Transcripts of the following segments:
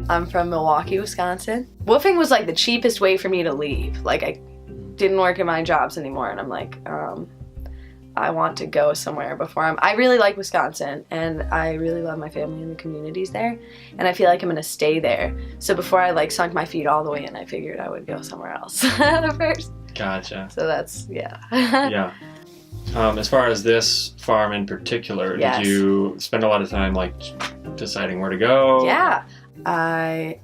I'm from Milwaukee, Wisconsin. Woofing was like the cheapest way for me to leave. Like I didn't work in my jobs anymore, and I'm like, I want to go somewhere before I really like Wisconsin, and I really love my family and the communities there, and I feel like I'm gonna stay there. So before I like sunk my feet all the way in, I figured I would go somewhere else first. Gotcha. So that's, yeah. Yeah. As far as this farm in particular, Yes. Did you spend a lot of time like deciding where to go? Yeah. I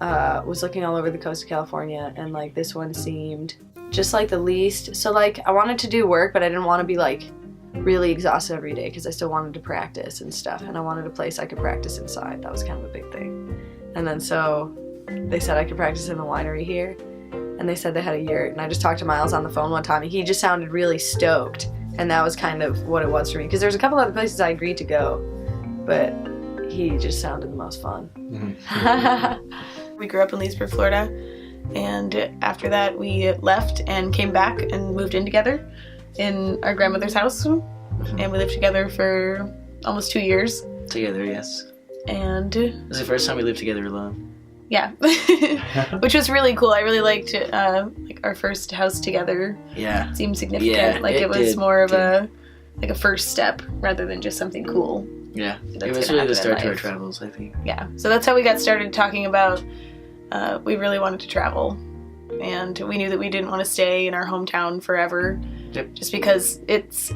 was looking all over the coast of California, and like this one seemed just like the least. So like I wanted to do work, but I didn't want to be like really exhausted every day because I still wanted to practice and stuff, and I wanted a place I could practice inside. That was kind of a big thing. And then so they said I could practice in the winery here, and they said they had a yurt, and I just talked to Miles on the phone one time, and he just sounded really stoked, and that was kind of what it was for me, because there's a couple other places I agreed to go, but he just sounded the most fun. We grew up in Leesburg, Florida, and after that we left and came back and moved in together in our grandmother's house, and we lived together for almost 2 years. Together, yes. And It was the first time we lived together alone. yeah, which was really cool. I really liked like our first house together. Yeah. It seemed significant. Yeah, like it was did, more of a first step rather than just something cool. Yeah. That's It was gonna really the happen in start to our life. travels, I think. Yeah, so that's how we got started talking about we really wanted to travel, and we knew that we didn't want to stay in our hometown forever. Yep. Just because it's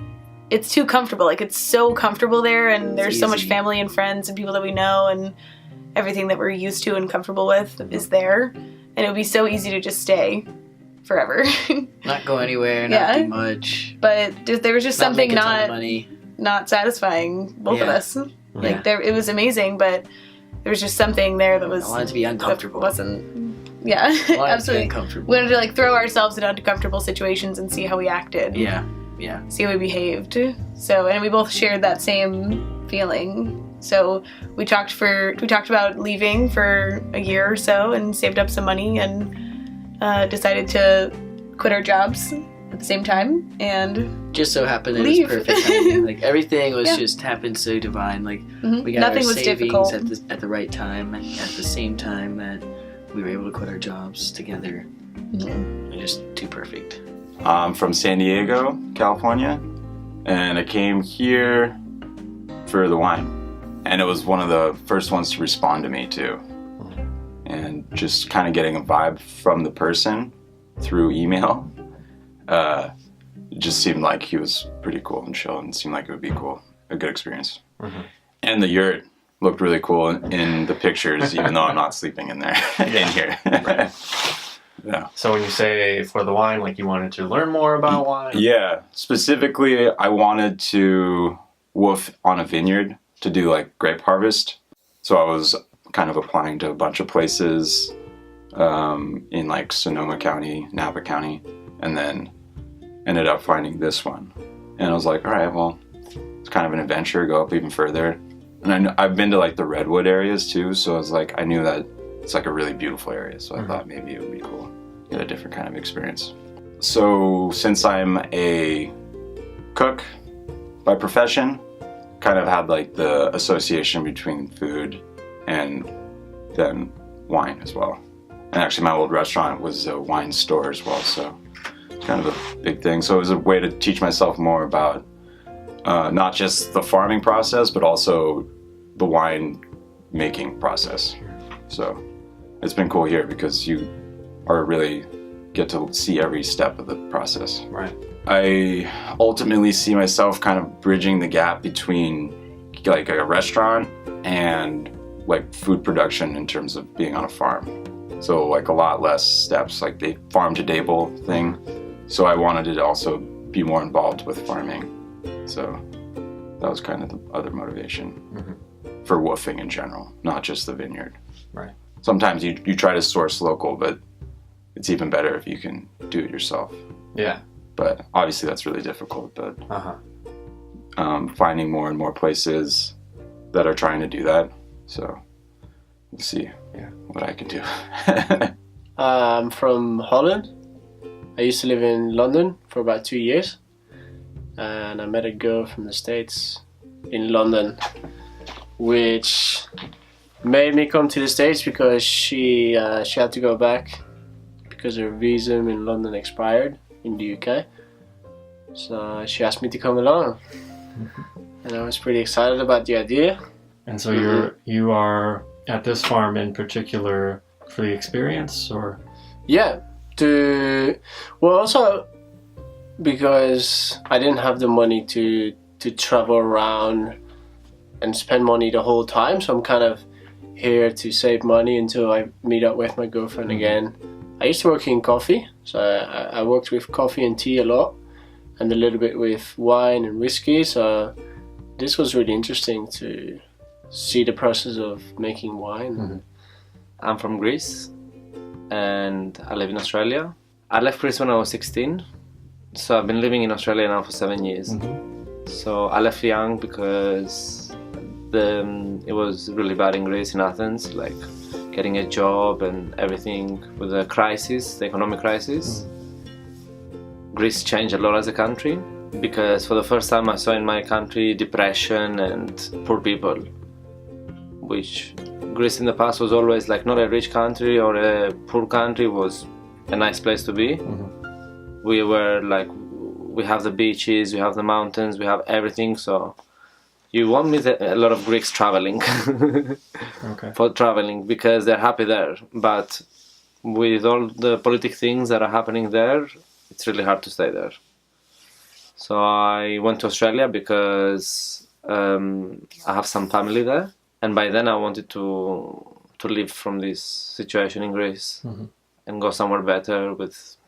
too comfortable. Like it's so comfortable there, and there's so much easy. family and friends and people that we know, and everything that we're used to and comfortable with is there, and it would be so easy to just stay forever. Not go anywhere, not Yeah. do much. But there was just Not something make a ton of not money. satisfying both of Yeah. us. Yeah. Like it was amazing, but there was just something there that was I wanted to be uncomfortable. that wasn't. Yeah, I wanted to be absolutely. uncomfortable. We wanted to like throw ourselves in uncomfortable situations and see how we acted. Yeah. Yeah. See how we behaved. So, and we both shared that same feeling. So we talked about leaving for a year or so and saved up some money and decided to quit our jobs at the same time and Just so happened that Leave. it was perfect timing. Like everything was Yeah. just happened so divine. Like we got nothing our was savings difficult. at the right time, and at the same time that we were able to quit our jobs together. Mhm. Just too perfect. I'm from San Diego, California, and I came here for the wine. And it was one of the first ones to respond to me too. And just kind of getting a vibe from the person through email, it just seemed like he was pretty cool and chill, and seemed like it would be cool, a good experience. Mm-hmm. And the yurt looked really cool in the pictures, even though I'm not sleeping in there, in here. Yeah. So when you say for the wine, like you wanted to learn more about wine? Yeah, specifically, I wanted to woof on a vineyard to do like grape harvest. So I was kind of applying to a bunch of places in like Sonoma County, Napa County, and then ended up finding this one. And I was like, all right, well, it's kind of an adventure, go up even further. And I've been to like the Redwood areas too, so I was like, I knew that it's like a really beautiful area, so I thought maybe it would be cool, get a different kind of experience. So since I'm a cook by profession, kind of had like the association between food and then wine as well. And actually my old restaurant was a wine store as well, so it's kind of a big thing. So it was a way to teach myself more about not just the farming process, but also the wine making process. So it's been cool here because you are really get to see every step of the process. Right. I ultimately see myself kind of bridging the gap between like a restaurant and like food production in terms of being on a farm. So like a lot less steps, like the farm to table thing. So I wanted to also be more involved with farming. So that was kind of the other motivation for woofing in general, not just the vineyard. Right. Sometimes you try to source local, but it's even better if you can do it yourself. Yeah. But obviously that's really difficult, but finding more and more places that are trying to do that. So we'll see what I can do. I'm from Holland. I used to live in London for about 2 years. And I met a girl from the States in London, which made me come to the States because she had to go back because her visa in London expired in the UK. So she asked me to come along, and I was pretty excited about the idea. And so you are at this farm in particular for the experience, or? Yeah, also because I didn't have the money to travel around and spend money the whole time, so I'm kind of here to save money until I meet up with my girlfriend again. I used to work in coffee, so I worked with coffee and tea a lot, and a little bit with wine and whiskey, so this was really interesting to see the process of making wine. I'm from Greece and I live in Australia. I left Greece when I was 16, so I've been living in Australia now for 7 years. So I left young because it was really bad in Greece, in Athens, like getting a job and everything with the crisis, the economic crisis. Greece changed a lot as a country because for the first time I saw in my country depression and poor people, which Greece in the past was always like not a rich country or a poor country, was a nice place to be. We were like, we have the beaches, we have the mountains, we have everything, so you won't meet a lot of Greeks traveling for traveling because they're happy there, but with all the politic things that are happening there, it's really hard to stay there. So I went to Australia because I have some family there, and by then I wanted to live from this situation in Greece and go somewhere better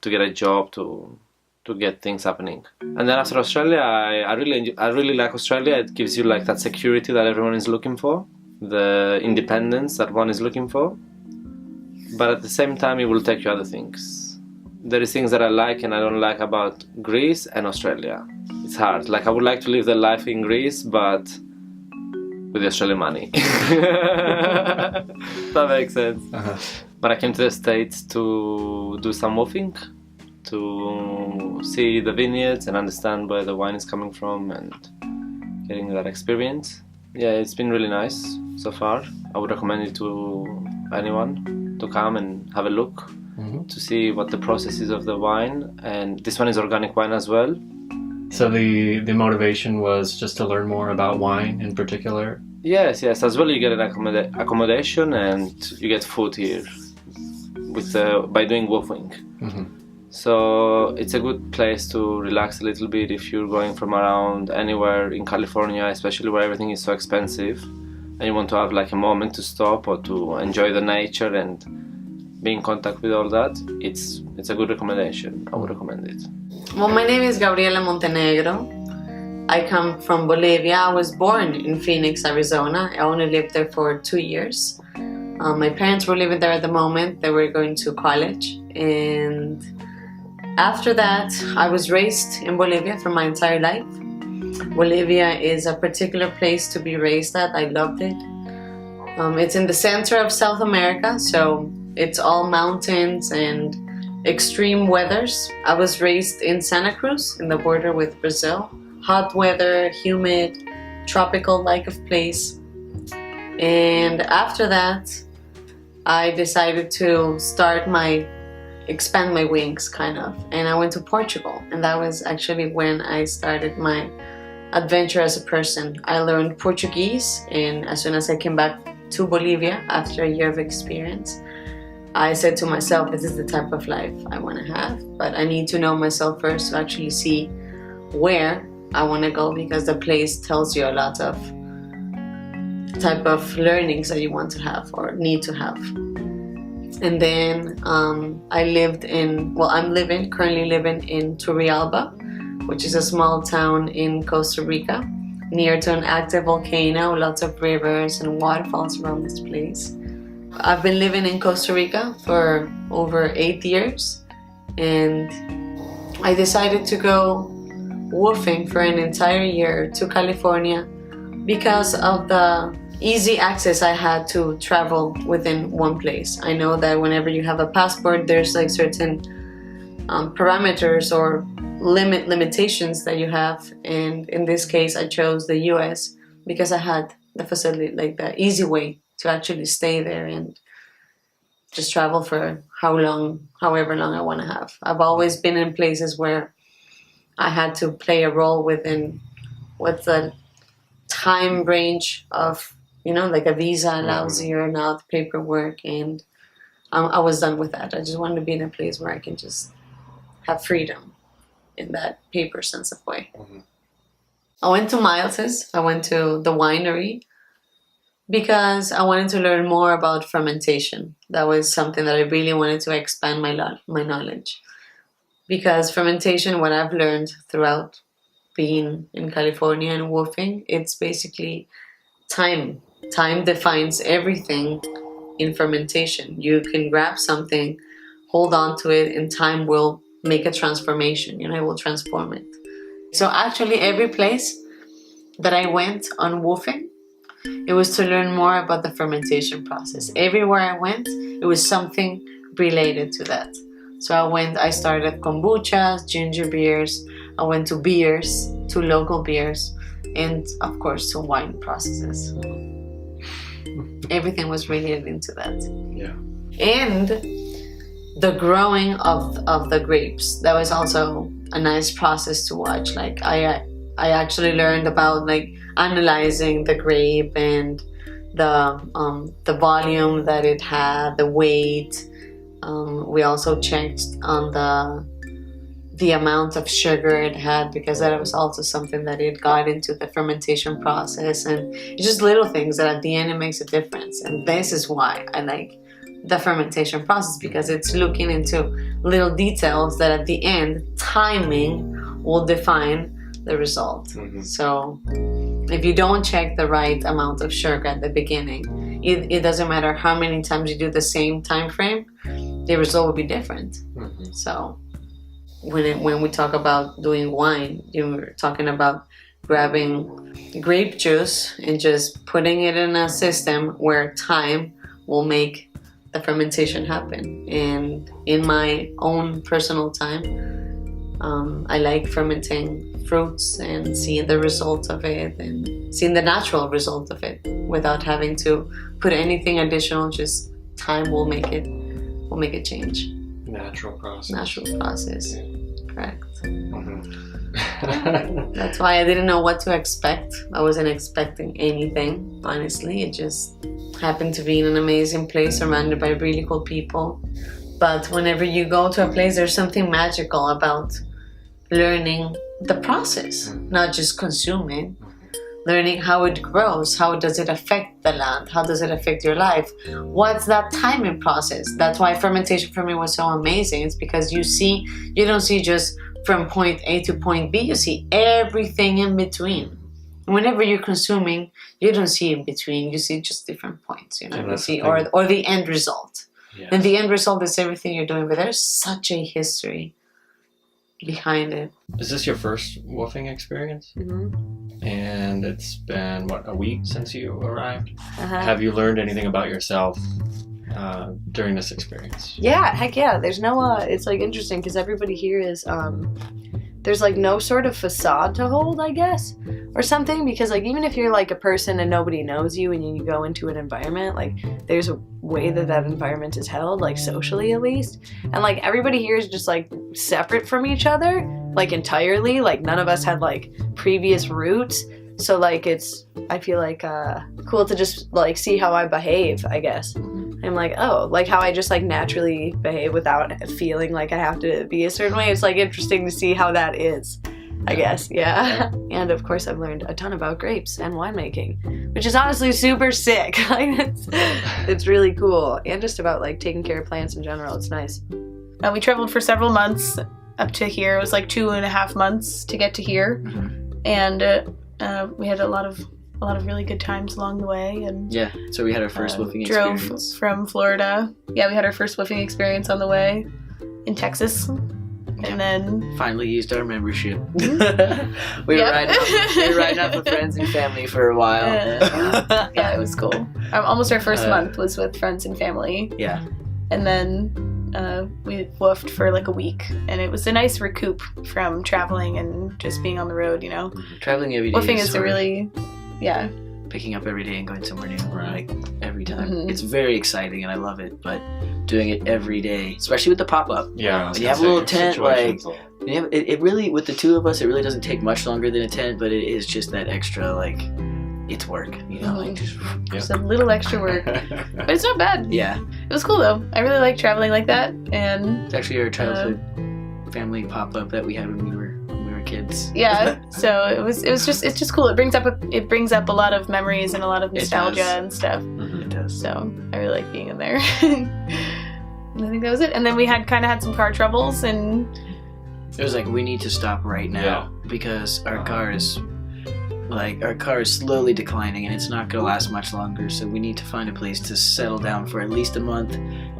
to get a job, to get things happening. And then after Australia, I really like Australia. It gives you like that security that everyone is looking for, the independence that one is looking for, but at the same time it will take you other things. There is things that I like and I don't like about Greece and Australia. It's hard. Like I would like to live the life in Greece, but with the Australian money. That makes sense. But I came to the States to do some woofing, to see the vineyards and understand where the wine is coming from and getting that experience. Yeah, it's been really nice so far. I would recommend it to anyone to come and have a look, to see what the process is of the wine. And this one is organic wine as well. So the motivation was just to learn more about wine in particular? Yes. As well, you get an accommodation and you get food here by doing woofing. So it's a good place to relax a little bit if you're going from around anywhere in California, especially where everything is so expensive, and you want to have like a moment to stop or to enjoy the nature and be in contact with all that. It's a good recommendation. I would recommend it. Well, my name is Gabriela Montenegro. I come from Bolivia. I was born in Phoenix, Arizona. I only lived there for 2 years. My parents were living there at the moment. They were going to college, and after that, I was raised in Bolivia for my entire life. Bolivia is a particular place to be raised at. I loved it. It's in the center of South America, so it's all mountains and extreme weathers. I was raised in Santa Cruz, in the border with Brazil. Hot weather, humid, tropical like of place. And after that, I decided to expand my wings, kind of, and I went to Portugal, and that was actually when I started my adventure as a person. I learned Portuguese, and as soon as I came back to Bolivia after a year of experience, I said to myself, this is the type of life I want to have, but I need to know myself first to actually see where I want to go, because the place tells you a lot of type of learnings that you want to have or need to have. And then I'm currently living in Turrialba, which is a small town in Costa Rica, near to an active volcano, lots of rivers and waterfalls around this place. I've been living in Costa Rica for over 8 years, and I decided to go woofing for an entire year to California because of the easy access I had to travel within one place. I know that whenever you have a passport, there's like certain parameters or limitations that you have, and in this case I chose the US because I had the facility, like the easy way to actually stay there and just travel for however long I want to have. I've always been in places where I had to play a role within what the time range of, like a visa allows you or not, paperwork, and I was done with that. I just wanted to be in a place where I can just have freedom in that paper sense of way. Mm-hmm. I went to Miles's. I went to the winery because I wanted to learn more about fermentation. That was something that I really wanted to expand my knowledge. Because fermentation, what I've learned throughout being in California and woofing, it's basically time. Time defines everything in fermentation. You can grab something, hold on to it, and time will make a transformation. It will transform it. So actually every place that I went on woofing, it was to learn more about the fermentation process. Everywhere I went, it was something related to that. So I started kombuchas, ginger beers, I went to beers, to local beers, and of course to wine processes. Everything was related into that. Yeah. And the growing of the grapes, that was also a nice process to watch. Like I actually learned about like analyzing the grape and the volume that it had, the weight. We also checked on the amount of sugar it had, because that was also something that it got into the fermentation process, and it's just little things that at the end it makes a difference. And this is why I like the fermentation process, because it's looking into little details that at the end, timing will define the result. Mm-hmm. So if you don't check the right amount of sugar at the beginning, it doesn't matter how many times you do the same time frame, the result will be different. Mm-hmm. So when we talk about doing wine, you're talking about grabbing grape juice and just putting it in a system where time will make the fermentation happen. And in my own personal time, I like fermenting fruits and seeing the result of it and seeing the natural result of it without having to put anything additional. Just time will make it change. Natural process. Yeah. Correct. Mm-hmm. That's why I didn't know what to expect. I wasn't expecting anything, honestly. It just happened to be in an amazing place surrounded by really cool people. But whenever you go to a place, there's something magical about learning the process, not just consuming. Learning how it grows, how does it affect the land, how does it affect your life, what's that timing process. That's why fermentation for me was so amazing. It's because you don't see just from point A to point B, you see everything in between. Whenever you're consuming, you don't see in between, you see just different points, you see, or the end result. Yes. And the end result is everything you're doing, but there's such a history behind it. Is this your first woofing experience? Mm-hmm. And it's been, a week since you arrived? Uh-huh. Have you learned anything about yourself during this experience? Yeah, heck yeah. There's no, it's like interesting because everybody here is, there's like no sort of facade to hold, I guess, or something, because like even if you're like a person and nobody knows you and you go into an environment, like there's a way that environment is held, like socially at least, and like everybody here is just like separate from each other, like entirely, like none of us had like previous roots, so like it's, I feel like cool to just like see how I behave, I guess. I'm like, oh, like how I just like naturally behave without feeling like I have to be a certain way. It's like interesting to see how that is, I guess. Yeah. And of course I've learned a ton about grapes and winemaking, which is honestly super sick. Like it's really cool. And just about like taking care of plants in general. It's nice. We traveled for several months up to here. It was like 2.5 months to get to here. Mm-hmm. And we had a lot of really good times along the way, and yeah, so we had our first woofing experience. Drove from Florida. Yeah, we had our first woofing experience on the way in Texas, and then finally used our membership. we were riding up with friends and family for a while. Yeah, it was cool. Almost our first month was with friends and family. Yeah, and then we woofed for like a week, and it was a nice recoup from traveling and just being on the road. Traveling every day. Woofing is a really picking up every day and going somewhere new, Right. like every time. Mhm. It's very exciting and I love it, but doing it every day, especially with the pop-up. Yeah. I was When you gonna have a little say, tent, like, situations will- Yeah, it really, with the two of us, it really doesn't take much longer than a tent, but it is just that extra, like, it's work, you know, like just, Just a little extra work, but it's not bad. yeah. It was cool though. I really like traveling like that, and It's actually our childhood family pop-up that we had when we were kids. yeah. So it's just cool. It brings up a lot of memories and a lot of It nostalgia does. and stuff. It does. So I really like being in there. And I think that was it. And then we had some car troubles, and It was like, we need to stop right now Yeah. because our car is slowly declining and it's not going to last much longer. So we need to find a place to settle down for at least a month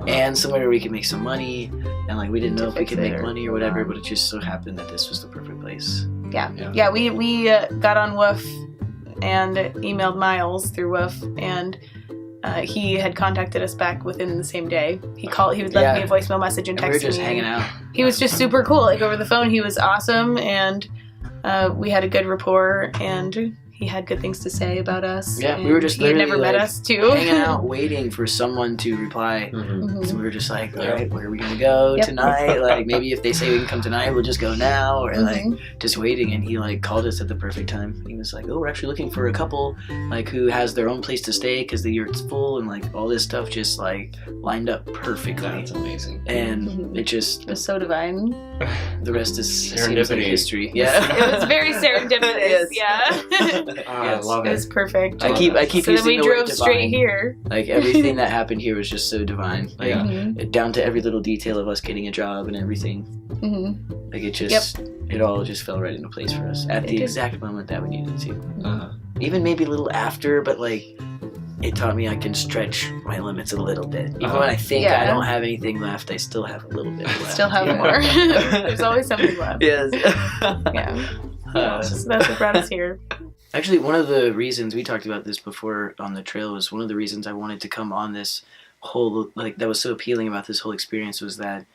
and somewhere where we can make some money. And like, we didn't know if we fix could it make or- money or whatever, but it just so happened that this was the perfect place. yeah, we got on Woof and emailed Miles through Woof, and he had contacted us back within the same day. He would left me a voicemail message and And we were texted just me. hanging out. He was just super cool. Like over the phone, he was awesome, and we had a good rapport, and he had good things to say about us. Yeah, we and were just he had never literally, met like, us too. Hanging out, waiting for someone to reply. Mhm. Mhm. So we were just like, all Yeah. right, where are we gonna go Yep. tonight? Like, maybe if they say we can come tonight, we'll just go now, or like Mhm. just waiting. And he like called us at the perfect time. He was like, oh, we're actually looking for a couple like who has their own place to stay because the yurt's full, and like all this stuff just like lined up perfectly. That's amazing. And Mhm. it just It was so divine. the rest is seems like Serendipity. history. It Yeah, was very serendipitous. Yes. Yeah. I love It it. was perfect. I keep So then using we the word drove straight divine. here. Like everything that happened here was just so divine. Like Yeah. Mhm. down to every little detail of us getting a job and everything. Mhm. Like it just, it all just fell right into place for us at It the did. exact moment that we needed to. Uh-huh. Even maybe a little after, but like it taught me I can stretch my limits a little bit. Even Uh-huh. when I think I Yeah. don't have anything left, I still have a little bit left. Still have Yeah. more. There's always something left. Yes. Yeah. Uh, So that's what brought us here. Actually, one of the reasons we talked about this before on the trail was one of the reasons I wanted to come on this whole, like, that was so appealing about this whole experience was that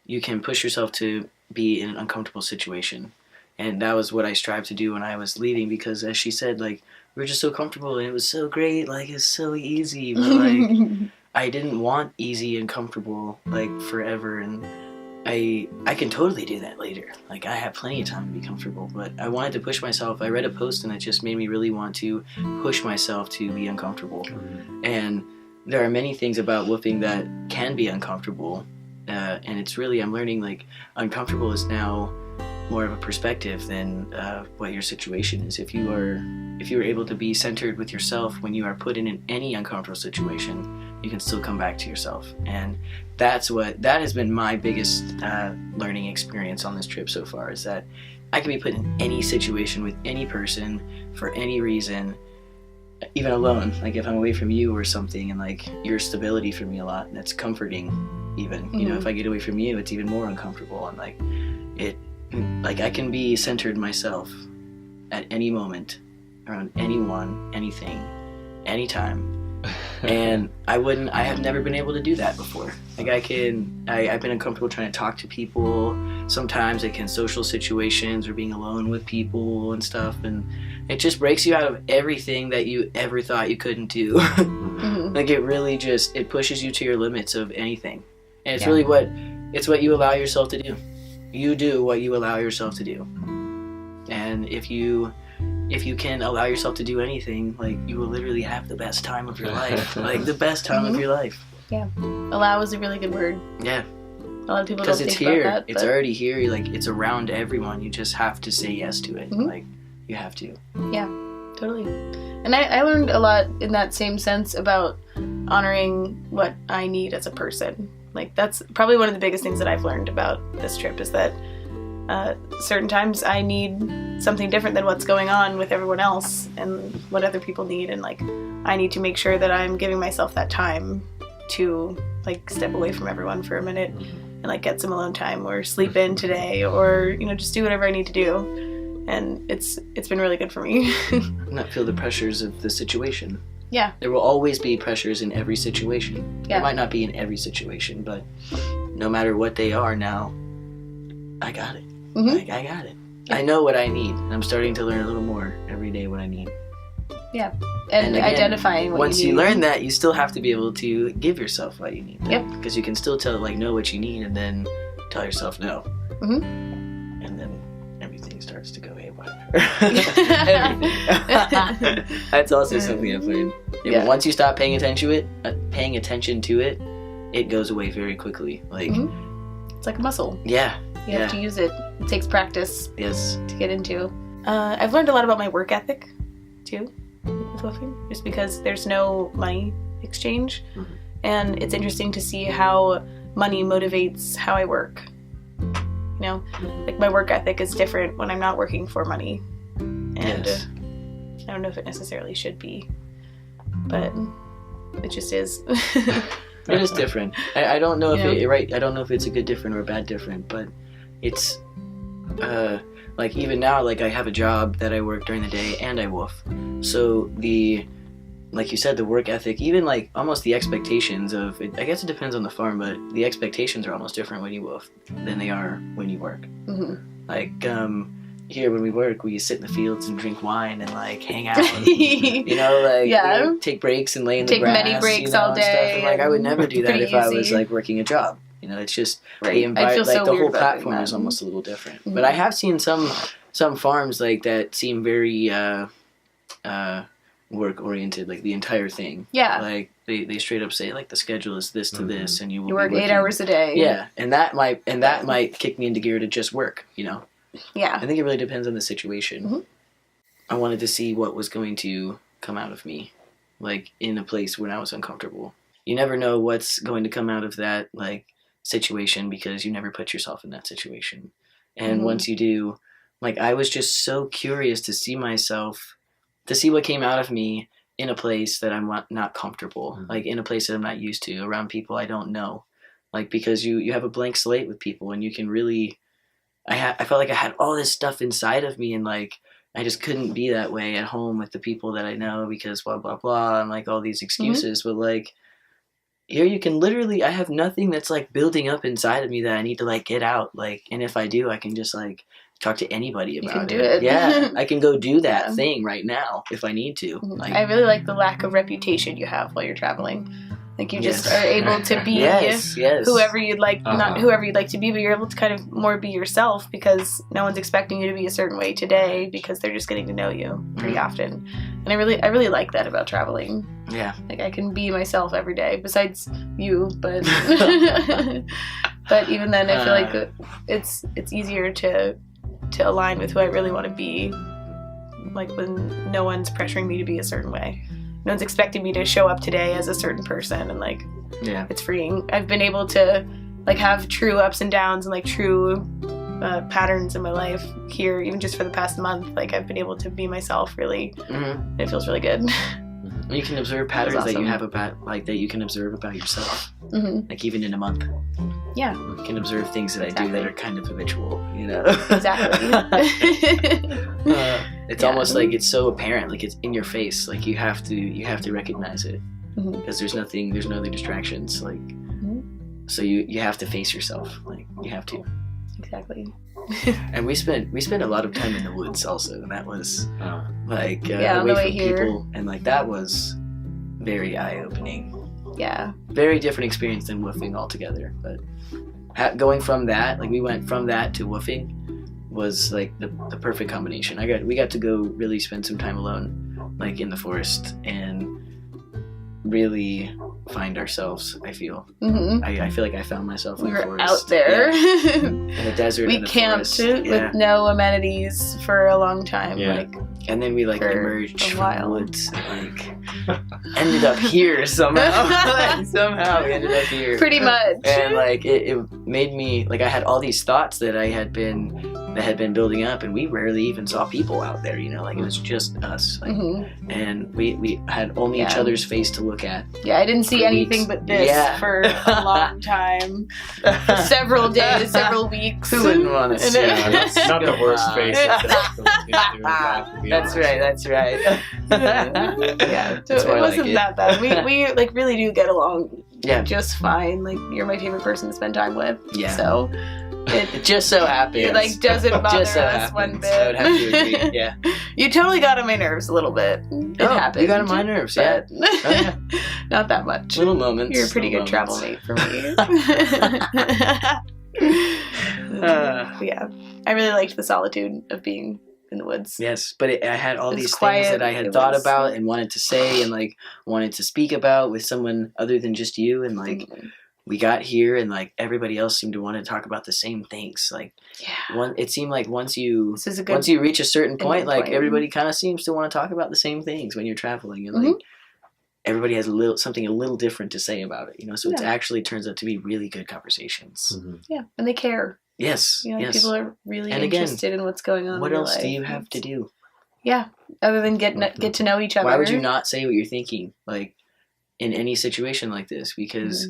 you can push yourself to be in an uncomfortable situation. And that was what I strived to do when I was leaving because, as she said, like, we were just so comfortable and it was so great, like, it's so easy. But, like, I didn't want easy and comfortable, like, forever. And I can totally do that later. Like, I have plenty of time to be comfortable, but I wanted to push myself. I read a post and it just made me really want to push myself to be uncomfortable. And there are many things about woofing that can be uncomfortable. And it's really, I'm learning, like, uncomfortable is now more of a perspective than what your situation is. If you are able to be centered with yourself when you are put in any uncomfortable situation, you can still come back to yourself. And that has been my biggest learning experience on this trip so far, is that I can be put in any situation with any person for any reason, even alone. Like if I'm away from you or something, and like your stability for me a lot, and it's comforting. Even you know, if I get away from you, it's even more uncomfortable. And like I can be centered myself at any moment around anyone, anything, anytime. And I have never been able to do that before. Like I've been uncomfortable trying to talk to people. Sometimes like in social situations or being alone with people and stuff, and it just breaks you out of everything that you ever thought you couldn't do. Mhm. Like it really just, it pushes you to your limits of anything. And it's Yeah. really what you allow yourself to do. You do what you allow yourself to do. And if you can allow yourself to do anything, like you will literally have the best time of your life. Like the best time of your life. Allow is a really good word. Yeah. A lot of people don't Because it's think here. about that. It's but- already here. Like it's around everyone. You just have to say yes to it. Mhm. Like you have to. Totally. And I learned a lot in that same sense about honoring what I need as a person. Like that's probably one of the biggest things that I've learned about this trip is that certain times I need something different than what's going on with everyone else and what other people need, and like I need to make sure that I'm giving myself that time to like step away from everyone for a minute and like get some alone time or sleep in today or just do whatever I need to do. And it's been really good for me. Not feel the pressures of the situation. Yeah. There will always be pressures in every situation. Yeah. There might not be in every situation, but no matter what they are now, I got it. Mhm. Like, I got it. I know what I need. And I'm starting to learn a little more every day what I need. And again, identifying what once you you need. learn that, you still have to be able to give yourself what you need. Yep. Because you can still know what you need and then tell yourself no. Mhm. And then everything starts to go haywire. Everything. That's also something I've learned. Yeah. Once you stop paying attention to it, it goes away very quickly. Like, It's like a muscle. yeah. You have to use it. It takes practice Yes. to get into. I've learned a lot about my work ethic, too, with woofing, just because there's no money exchange. And it's interesting to see how money motivates how I work. You know, like my work ethic is different when I'm not working for money. And Yes. I don't know if it necessarily should be, but it just is. It is different. I don't know if Yeah. I don't know if it's a good different or a bad different, but it's like even now, like I have a job that I work during the day and I woof. So like you said, the work ethic, even like almost the expectations of it, I guess it depends on the farm, but the expectations are almost different when you woof than they are when you work. Like here when we work, we sit in the fields and drink wine and like hang out, and, you know, like Yeah. you know, take breaks and lay in the Take grass. many breaks you know, all and stuff. day And, like I would never do that pretty if I was easy. like working a job. You know, it's just Right. the I'd environment, feel like so the weird whole about doing platform that. is almost a little different. But I have seen some farms like that seem very work oriented, like the entire thing. Yeah. Like they straight up say like the schedule is this to this, and you will You work be 8 working. hours a day. Yeah, and that might kick me into gear to just work. You know, Yeah. I think it really depends on the situation. Mhm. I wanted to see what was going to come out of me, like in a place when I was uncomfortable. You never know what's going to come out of that like situation because you never put yourself in that situation. And Mhm. once you do, like I was just so curious to see what came out of me in a place that I'm not comfortable, like in a place that I'm not used to, around people I don't know. Like because you have a blank slate with people and you can really I felt like I had all this stuff inside of me and like I just couldn't be that way at home with the people that I know because blah blah blah and like all these excuses. But like here you can literally I have nothing that's like building up inside of me that I need to like get out. Like and if I do I can just like talk to anybody about can do it. Yeah. I can go do that Yeah. thing right now if I need to. Like I really like the lack of reputation you have while you're traveling. Like you just Yes. are able to be yes. whoever you'd like, not Uh-huh. whoever you'd like to be, but you're able to kind of more be yourself because no one's expecting you to be a certain way today because they're just getting to know you pretty often. And I really like that about traveling. Yeah. Like I can be myself every day besides you, but but even then I feel like it's easier to align with who I really want to be, like when no one's pressuring me to be a certain way. No one's expecting me to show up today as a certain person, and like Yeah. it's freeing. I've been able to like have true ups and downs and like true patterns in my life here, even just for the past month. Like I've been able to be myself really. Mm-hmm. It feels really good. You can observe patterns that awesome. you have about like that you can observe about yourself. hmm Like even in a month. Yeah, You can observe things that I do that are kind of habitual, you know. exactly. It's Yeah. almost like it's so apparent, like it's in your face. Like you have to recognize it Mhm. because there's no other distractions. Like so you have to face yourself. Like you have to. Exactly. And we spent a lot of time in the woods also, and that was like Yeah, on the away way from here. people, and like that was very eye opening. Yeah. Very different experience than woofing altogether. But going from that, like we went from that to woofing, was like the perfect combination. We got to go really spend some time alone, like in the forest, and really find ourselves. I feel. hmm I feel like I found myself in We the were forest. out there. Yeah. In the desert. We in the camped forest. Yeah. with no amenities for a long time. Yeah. Like And then we like for emerged a from the while. woods and like ended up here somehow. Like, somehow we ended up here. pretty much. And like it made me like I had all these thoughts that had been building up, and we rarely even saw people out there, you know, like it was just us. Like, Mhm. and we had only each Yeah. other's face to look at. Yeah, I didn't see For anything weeks. but this Yeah. for a long time. For several days, several weeks. Who wouldn't want to And see? it- Yeah, that's not the worst Wow. face. That's right. That's right. Yeah, so That's why it I wasn't like it. that bad. We like really do get along Yeah. just fine. Like you're my favorite person to spend time with. Yeah. So It just so happens. It like doesn't bother Just so us one happens. I would bit. have to agree. Yeah. You totally got on my nerves a little bit. It happened. You got on my nerves. Yeah. but Oh, yeah. Not that much. Little moments. You're a pretty good little travel moments. mate for me. Yeah, I really liked the solitude of being in the woods. Yes, but I had all It's these quiet, things that I had it thought was- about and wanted to say and like wanted to speak about with someone other than just you, and like we got here and like everybody else seemed to want to talk about the same things. Like Yeah, it seemed like once you this is a good. once you reach a certain ending point, like point. everybody kind of seems to want to talk about the same things when you're traveling, and like everybody has something a little different to say about it, you know. So it Yeah. actually turns out to be really good conversations. Yeah, and they care. Yes, You know, yes. people are really And again, interested in what's going on. What in your else do life. you have to do? Yeah, other than get to know each other. Why would you not say what you're thinking, like in any situation like this? Because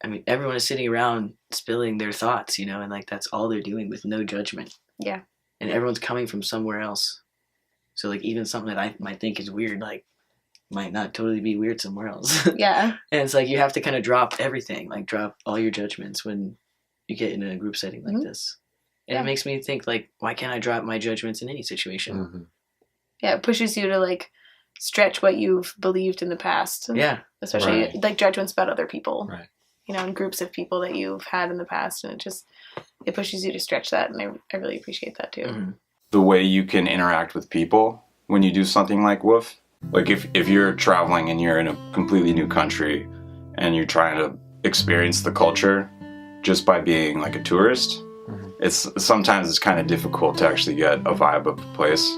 I mean, everyone is sitting around spilling their thoughts, you know, and like that's all they're doing with no judgment. Yeah. And everyone's coming from somewhere else, so like even something that I might think is weird, like might not totally be weird somewhere else. Yeah, And it's like you have to kind of drop everything, like drop all your judgments when you get in a group setting like this. And Yeah. it makes me think like, why can't I drop my judgments in any situation? yeah, it pushes you to like stretch what you've believed in the past. Yeah. Especially Right. like judgments about other people. Right. You know, and groups of people that you've had in the past, and it pushes you to stretch that, and I really appreciate that too. Mhm. The way you can interact with people when you do something like WWOOF. Like if you're traveling and you're in a completely new country and you're trying to experience the culture just by being like a tourist, sometimes it's kind of difficult to actually get a vibe of the place.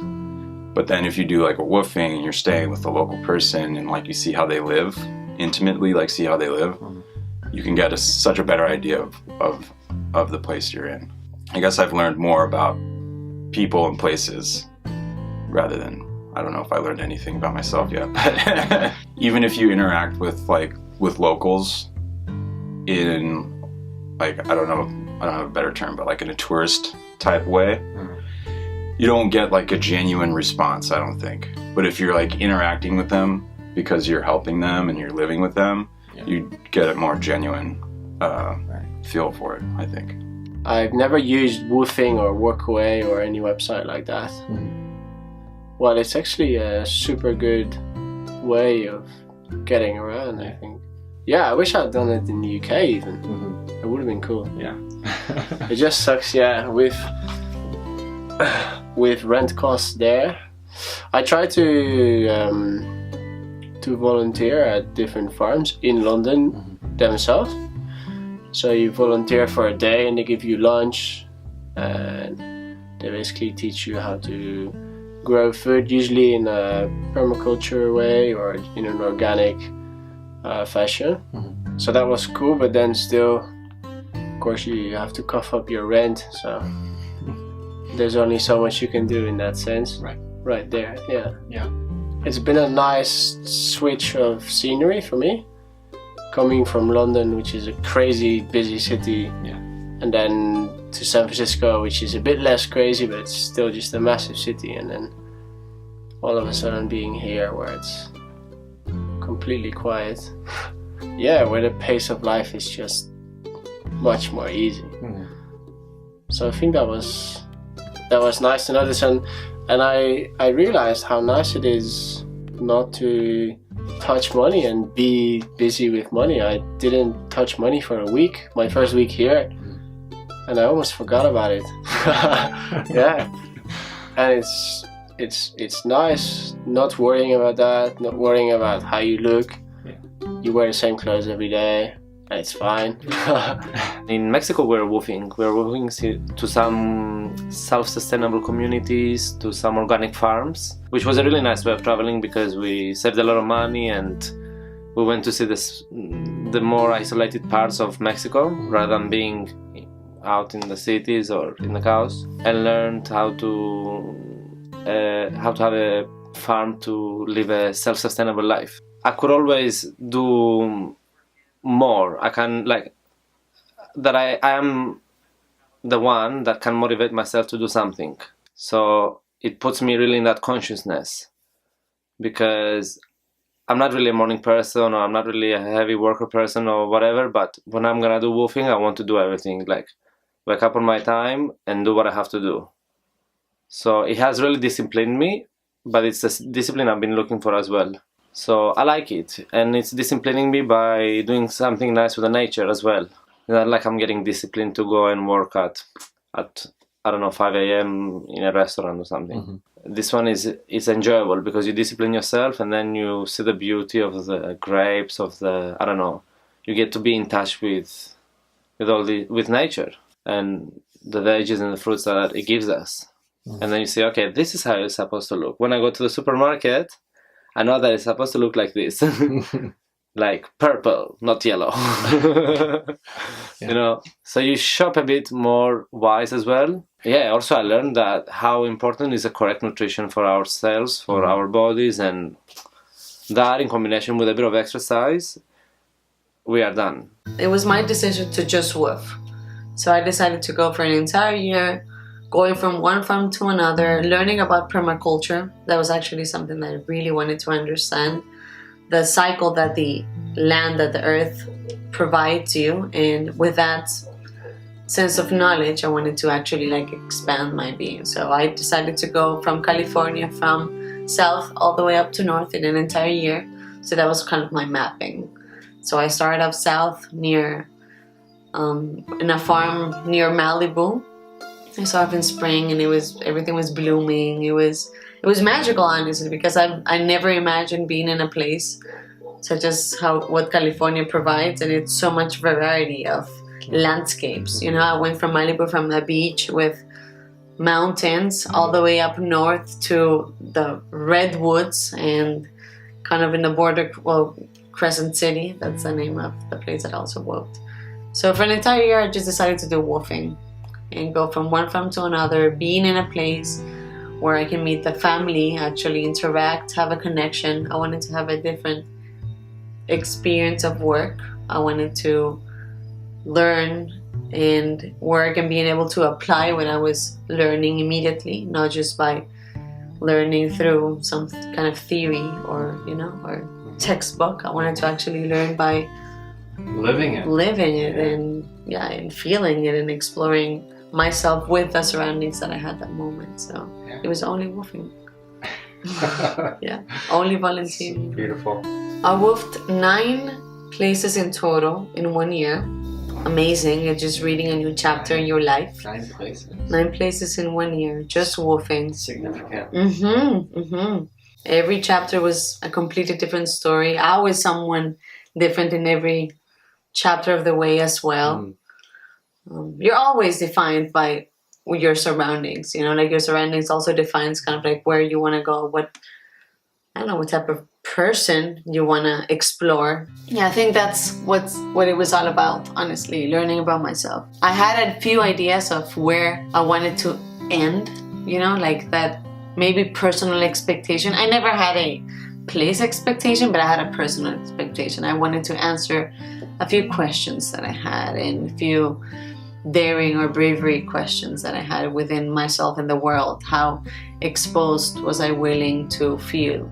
But then if you do like a woofing and you're staying with a local person and like you see how they live intimately, like see how they live, you can get such a better idea of the place you're in. I guess I've learned more about people and places rather than, I don't know if I learned anything about myself yet, but even if you interact with locals in like, I don't have a better term, but like in a tourist type way, you don't get like a genuine response, I don't think. But if you're like interacting with them because you're helping them and you're living with them, you get a more genuine feel for it, I think. I've never used Woofing or Workaway or any website like that. Well, it's actually a super good way of getting around, I think. Yeah, I wish I'd done it in the UK even. It would have been cool. Yeah. It just sucks, yeah, with rent costs there. I try to volunteer at different farms in London themselves. So you volunteer for a day and they give you lunch and they basically teach you how to grow food, usually in a permaculture way or in an organic fashion. So that was cool, but then still, of course, you have to cough up your rent, so there's only so much you can do in that sense. Right there, yeah. It's been a nice switch of scenery for me, coming from London, which is a crazy busy city, and then to San Francisco, which is a bit less crazy, but it's still just a massive city, and then all of a sudden being here where it's completely quiet. Yeah, where the pace of life is just much more easy. So I think that was nice to notice, and I realized how nice it is not to touch money and be busy with money. I didn't touch money for a week, my first week here, and I almost forgot about it. Yeah, and it's nice not worrying about that, not worrying about how you look. You wear the same clothes every day, and it's fine. In Mexico, we're woofing to some self-sustainable communities, to some organic farms, which was a really nice way of traveling because we saved a lot of money and we went to see the more isolated parts of Mexico rather than being out in the cities or in the cows, and learned how to have a farm to live a self-sustainable life. I could always do more. I can I am the one that can motivate myself to do something. So it puts me really in that consciousness, because I'm not really a morning person, or I'm not really a heavy worker person or whatever, but when I'm gonna do woofing, I want to do everything, like wake up on my time, and do what I have to do. So it has really disciplined me, but it's a discipline I've been looking for as well. So I like it, and it's disciplining me by doing something nice with the nature as well. Not like I'm getting disciplined to go and work at I don't know, 5 a.m. in a restaurant or something. Mm-hmm. This one is enjoyable because you discipline yourself, and then you see the beauty of the grapes, of the, I don't know, you get to be in touch with with nature and the veggies and the fruits that it gives us. Mm-hmm. And then you say, okay, this is how it's supposed to look. When I go to the supermarket, I know that it's supposed to look like this. Like purple, not yellow. You know, so you shop a bit more wise as well. Yeah, also I learned that how important is the correct nutrition for ourselves, for our bodies, and that in combination with a bit of exercise, we are done. It was my decision to just woof. So I decided to go for an entire year, going from one farm to another, learning about permaculture. That was actually something that I really wanted to understand. The cycle that the land, that the earth provides you, and with that sense of knowledge, I wanted to actually like expand my being. So I decided to go from California, from south all the way up to north in an entire year. So that was kind of my mapping. So I started up south near in a farm near Malibu. I saw up in spring, and everything was blooming. It was magical, honestly, because I never imagined being in a place such as what California provides, and it's so much variety of landscapes. You know, I went from Malibu, from the beach with mountains, all the way up north to the redwoods and kind of in the border, Crescent City. That's the name of the place that I also worked. So for an entire year, I just decided to do woofing and go from one farm to another, being in a place where I can meet the family, actually interact, have a connection. I wanted to have a different experience of work. I wanted to learn and work and being able to apply what I was learning immediately, not just by learning through some kind of theory or textbook. I wanted to actually learn by living it and feeling it and exploring myself with the surroundings that I had that moment. So it was only woofing. Yeah, only volunteering. Beautiful. I woofed 9 places in total in 1 year. Amazing. You're just reading a new chapter in your life. 9 places. 9 places in 1 year, just woofing. Significant. Every chapter was a completely different story. I was someone different in every chapter of the way as well. You're always defined by your surroundings, like your surroundings also defines kind of like where you want to go, what type of person you want to explore. Yeah, I think that's what it was all about, honestly, learning about myself. I had a few ideas of where I wanted to end, like that maybe personal expectation. I never had a place expectation, but I had a personal expectation. I wanted to answer a few questions that I had and a few daring or bravery questions that I had within myself and the world. How exposed was I willing to feel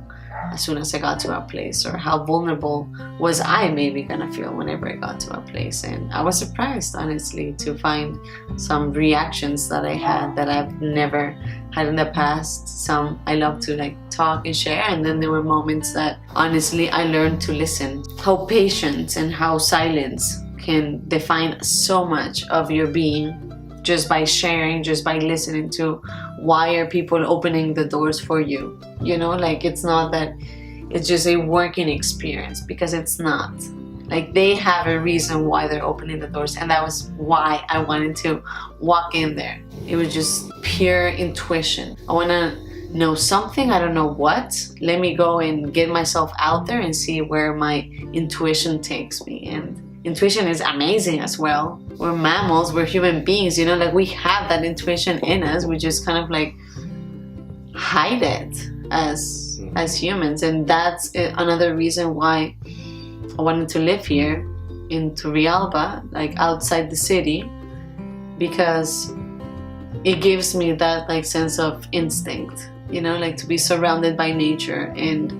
as soon as I got to a place, or how vulnerable was I maybe gonna feel whenever I got to a place? And I was surprised, honestly, to find some reactions that I had that I've never had in the past. Some I love to talk and share, and then there were moments that honestly I learned to listen. How patience and how silence can define so much of your being, just by sharing, just by listening to why are people opening the doors for you. It's not that it's just a working experience, because it's not. They have a reason why they're opening the doors, and that was why I wanted to walk in there. It was just pure intuition. I want to know something, I don't know what. Let me go and get myself out there and see where my intuition takes me. And intuition is amazing as well. We're mammals, we're human beings, we have that intuition in us. We just kind of hide it as humans. And that's another reason why I wanted to live here in Turrialba, outside the city, because it gives me that sense of instinct, to be surrounded by nature. And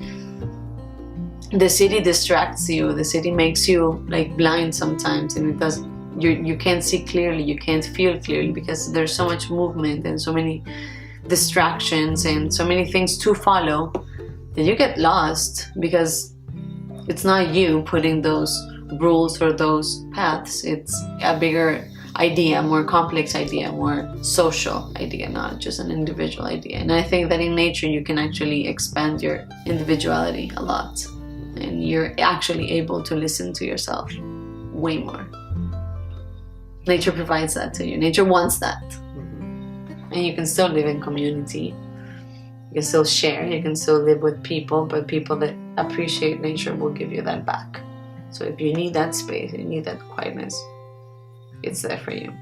the city distracts you. The city makes you blind sometimes, and you can't see clearly, you can't feel clearly, because there's so much movement and so many distractions and so many things to follow that you get lost, because it's not you putting those rules or those paths. It's a bigger idea, more complex idea, more social idea, not just an individual idea. And I think that in nature you can actually expand your individuality a lot, and you're actually able to listen to yourself way more. Nature provides that to you. Nature wants that. And you can still live in community. You can still share. You can still live with people, but people that appreciate nature will give you that back. So if you need that space, you need that quietness, it's there for you.